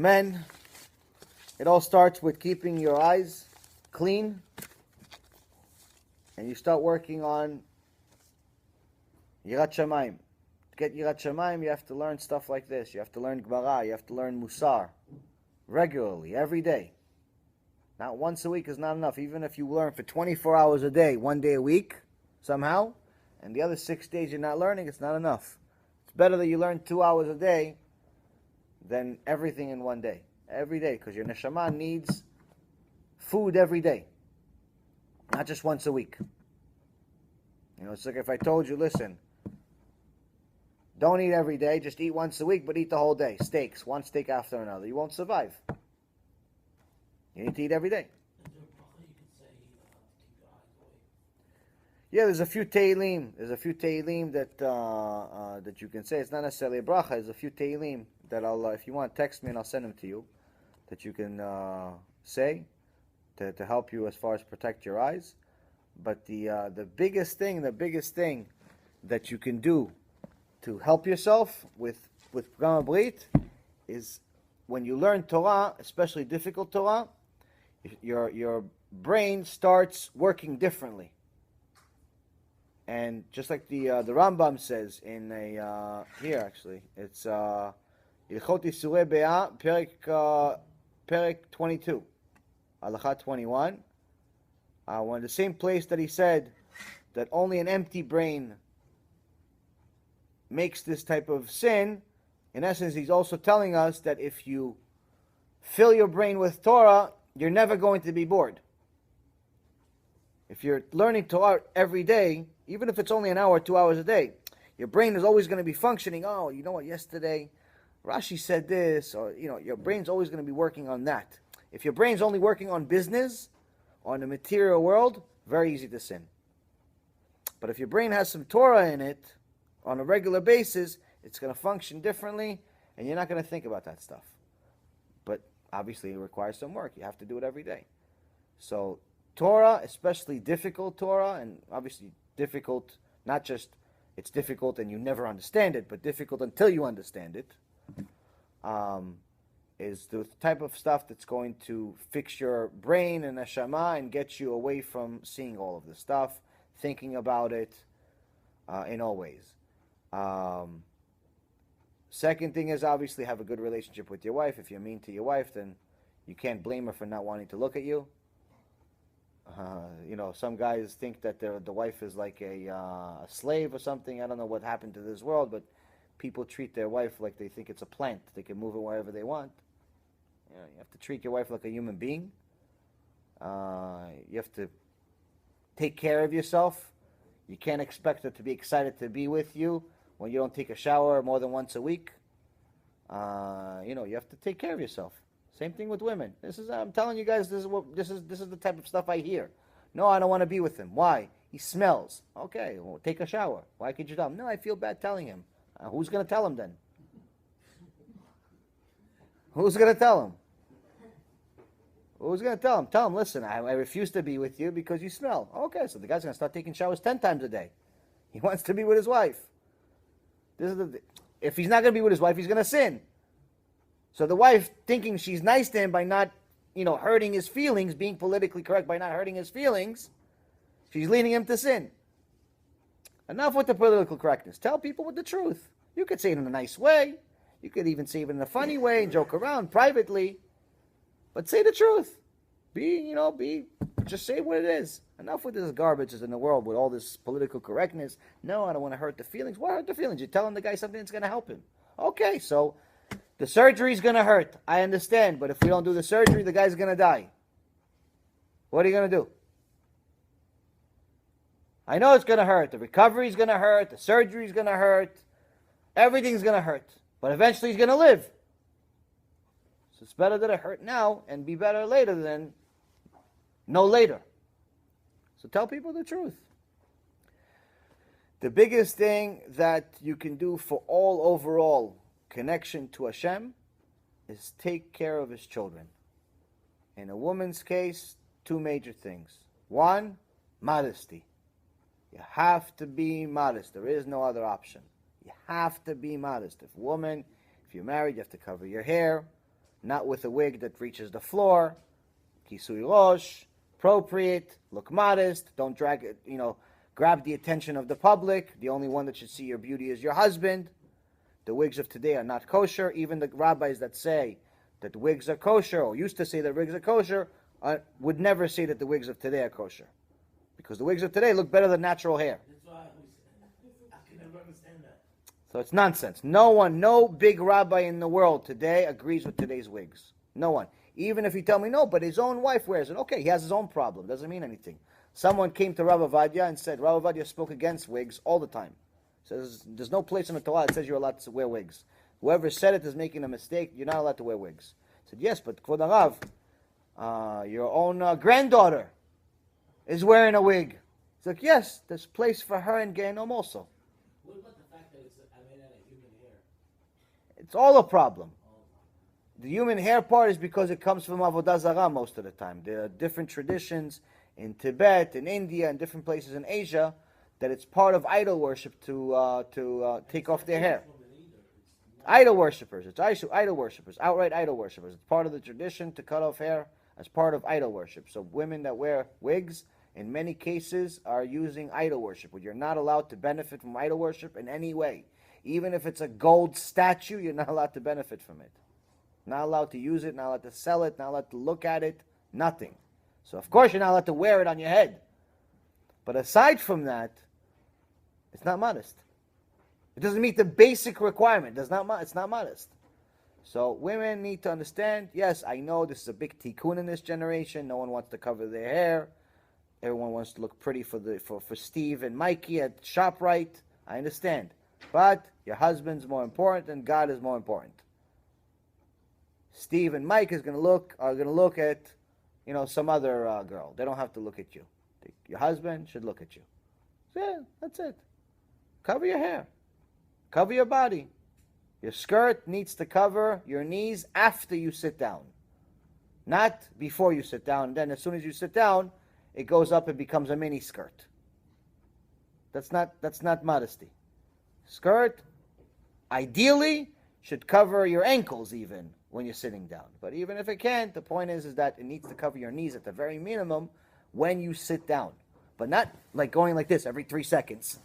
Men, it all starts with keeping your eyes clean, and you start working on Yirat Shamayim. To get Yirat Shamayim, you have to learn stuff like this. You have to learn Gemara, you have to learn Musar regularly, every day. Not once a week is not enough. Even if you learn for 24 hours a day, 1 day a week, somehow, and the other 6 days you're not learning, it's not enough. It's better that you learn 2 hours a day than everything in 1 day. Every day, because your neshama needs food every day, not just once a week. You know, it's like if I told you, listen, don't eat every day, just eat once a week, but eat the whole day. Steaks, one steak after another. You won't survive. You need to eat every day. Yeah, there's a few Tehillim. There's a few Tehillim that you can say. It's not necessarily a bracha. There's a few Tehillim that I'll, if you want, text me and I'll send them to you, that you can say to help you as far as protect your eyes. But the biggest thing that you can do to help yourself with pecado HaBRIT is when you learn Torah, especially difficult Torah, your brain starts working differently. And just like the Rambam says in here actually, it's Ilchot Yisurei Be'ah, Perek 22, Halakha 21. When the same place that he said that only an empty brain makes this type of sin, in essence, he's also telling us that if you fill your brain with Torah, you're never going to be bored. If you're learning Torah every day, even if it's only an hour, 2 hours a day, your brain is always going to be functioning. Oh, you know what, yesterday Rashi said this, or, you know, your brain's always going to be working on that. If your brain's only working on business, on the material world, very easy to sin. But if your brain has some Torah in it, on a regular basis, it's going to function differently, and you're not going to think about that stuff. But obviously it requires some work. You have to do it every day. So Torah, especially difficult Torah, and obviously difficult, not just it's difficult and you never understand it, but difficult until you understand it, is the type of stuff that's going to fix your brain and neshama and get you away from seeing all of this stuff, thinking about it in all ways. Second thing is obviously have a good relationship with your wife. If you're mean to your wife, then you can't blame her for not wanting to look at you. You know, some guys think that the wife is like a slave or something. I don't know what happened to this world, but people treat their wife like they think it's a plant. They can move it wherever they want. You know, you have to treat your wife like a human being. You have to take care of yourself. You can't expect her to be excited to be with you when you don't take a shower more than once a week. You know, you have to take care of yourself. Same thing with women. I'm telling you guys, this is the type of stuff I hear. No, I don't want to be with him. Why? He smells. Okay, well, take a shower. Why could you tell him? No, I feel bad telling him. Who's going to tell him then? Who's going to tell him? Who's going to tell him? Tell him, listen, I refuse to be with you because you smell. Okay, so the guy's going to start taking showers 10 times a day. He wants to be with his wife. If he's not going to be with his wife, he's going to sin. So the wife, thinking she's nice to him by not, hurting his feelings, being politically correct by not hurting his feelings, she's leading him to sin. Enough with the political correctness. Tell people with the truth. You could say it in a nice way. You could even say it in a funny way and joke around privately. But say the truth. Just say what it is. Enough with this garbage that's in the world with all this political correctness. No, I don't want to hurt the feelings. What hurt the feelings? You're telling the guy something that's going to help him. Okay, so the surgery's going to hurt. I understand. But if we don't do the surgery, the guy's going to die. What are you going to do? I know it's going to hurt. The recovery's going to hurt. The surgery's going to hurt. Everything's going to hurt. But eventually he's going to live. So it's better that it hurt now and be better later than no later. So tell people the truth. The biggest thing that you can do for all overall connection to Hashem is take care of his children. In a woman's case, two major things. One, modesty. You have to be modest. There is no other option. You have to be modest. If you're married, you have to cover your hair. not with a wig that reaches the floor. Kisui rosh, appropriate, look modest, don't drag it, grab the attention of the public. The only one that should see your beauty is your husband. The wigs of today are not kosher. Even the rabbis that say that wigs are kosher, or used to say that wigs are kosher, would never say that the wigs of today are kosher. Because the wigs of today look better than natural hair. That's why I can never understand that. So it's nonsense. No big rabbi in the world today agrees with today's wigs. No one. Even if you tell me no, but his own wife wears it. Okay, he has his own problem. Doesn't mean anything. Someone came to Rav Avadia and said, Rav Avadia spoke against wigs all the time. Says there's no place in the Torah that says you're allowed to wear wigs. Whoever said it is making a mistake. You're not allowed to wear wigs. I said, yes, but Kvod Harav, your own granddaughter is wearing a wig. He's like, yes, there's place for her in Gehenom also. What about the fact that it's made out of human hair? It's all a problem. The human hair part is because it comes from Avodah Zarah most of the time. There are different traditions in Tibet, in India, and different places in Asia that it's part of idol worship to take off their hair. Idol worshippers. It's idol worshippers. Outright idol worshippers. It's part of the tradition to cut off hair as part of idol worship. So women that wear wigs, in many cases, are using idol worship. You're not allowed to benefit from idol worship in any way. Even if it's a gold statue, you're not allowed to benefit from it. Not allowed to use it, not allowed to sell it, not allowed to look at it, nothing. So of course you're not allowed to wear it on your head. But aside from that, it's not modest. It doesn't meet the basic requirement. It's not modest. So women need to understand, yes, I know this is a big tikkun in this generation. No one wants to cover their hair. Everyone wants to look pretty for Steve and Mikey at ShopRite. I understand. But your husband's more important and God is more important. Steve and Mike are going to look at, some other girl. They don't have to look at you. Your husband should look at you. So yeah, that's it. Cover your hair. Cover your body. Your skirt needs to cover your knees after you sit down. Not before you sit down. Then as soon as you sit down, it goes up and becomes a mini skirt. That's not modesty. Skirt, ideally, should cover your ankles even when you're sitting down. But even if it can't, the point is that it needs to cover your knees at the very minimum when you sit down. But not like going like this every 3 seconds.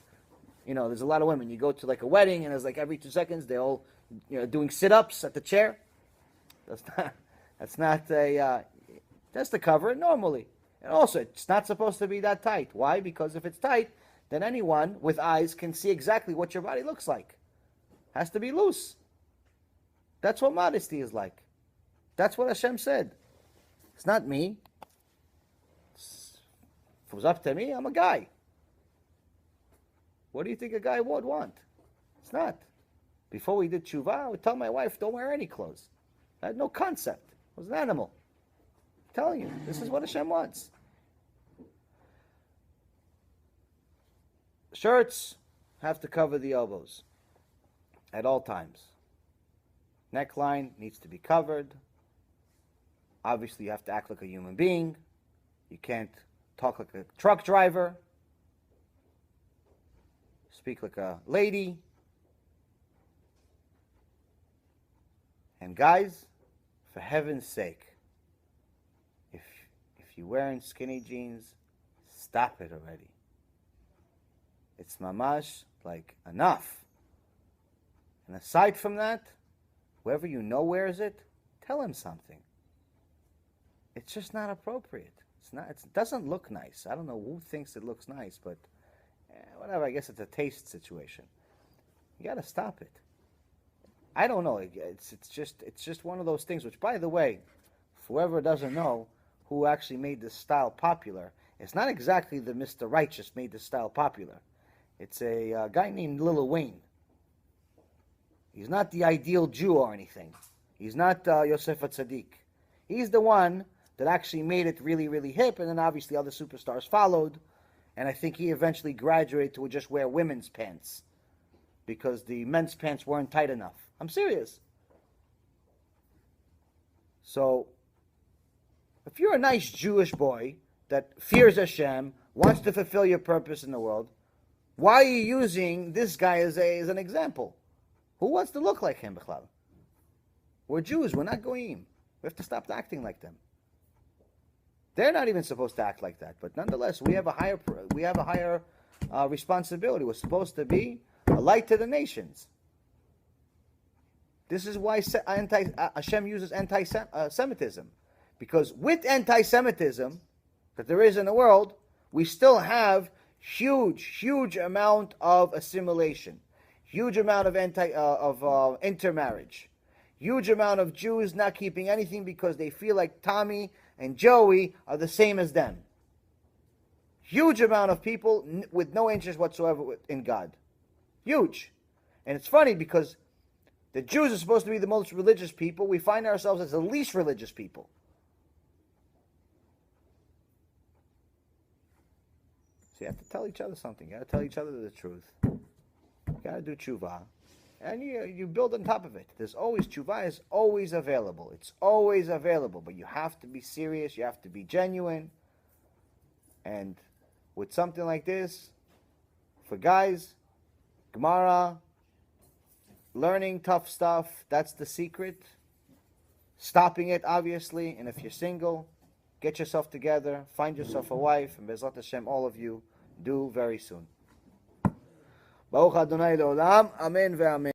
There's a lot of women. You go to like a wedding and it's like every 2 seconds they're all doing sit-ups at the chair. That's not just to cover it normally. And also, it's not supposed to be that tight. Why? Because if it's tight, then anyone with eyes can see exactly what your body looks like. Has to be loose. That's what modesty is like. That's what Hashem said. It's not me. If it was up to me, I'm a guy. What do you think a guy would want? It's not. Before we did Teshuva, I would tell my wife, don't wear any clothes. I had no concept. I was an animal. I'm telling you, this is what Hashem wants. Shirts have to cover the elbows at all times. Neckline needs to be covered. Obviously, you have to act like a human being. You can't talk like a truck driver. Speak like a lady. And guys, for heaven's sake, if you're wearing skinny jeans, stop it already. It's mamash, like, enough. And aside from that, whoever wears it, tell him something. It's just not appropriate. It doesn't look nice. I don't know who thinks it looks nice, but whatever, I guess it's a taste situation. You got to stop it. I don't know. It's just one of those things, which, by the way, whoever doesn't know who actually made this style popular, it's not exactly the Mr. Righteous made this style popular. It's a guy named Lil Wayne. He's not the ideal Jew or anything. He's not Yosef HaTzadik. He's the one that actually made it really, really hip, and then obviously other superstars followed, and I think he eventually graduated to just wear women's pants because the men's pants weren't tight enough. I'm serious. So, if you're a nice Jewish boy that fears Hashem, wants to fulfill your purpose in the world, why are you using this guy as an example? Who wants to look like him, Bichlal? We're Jews, we're not goyim. We have to stop acting like them. They're not even supposed to act like that, but nonetheless, we have a higher responsibility. We're supposed to be a light to the nations. This is why Hashem uses anti-Semitism, because with anti-Semitism that there is in the world, we still have huge amount of assimilation, huge amount of intermarriage, huge amount of Jews not keeping anything because they feel like Tommy and Joey are the same as them. Huge amount of people with no interest whatsoever in God. Huge. And it's funny because the Jews are supposed to be the most religious people. We find ourselves as the least religious people. So you have to tell each other something. You got to tell each other the truth. You got to do tshuva. And you build on top of it. There's always, tshuva is always available. It's always available. But you have to be serious. You have to be genuine. And with something like this, for guys, Gemara, learning tough stuff, that's the secret. Stopping it, obviously. And if you're single, get yourself together. Find yourself a wife. And Bezrat Hashem, all of you, do very soon. Baruch Adonai Le'olam. Amen ve'amen.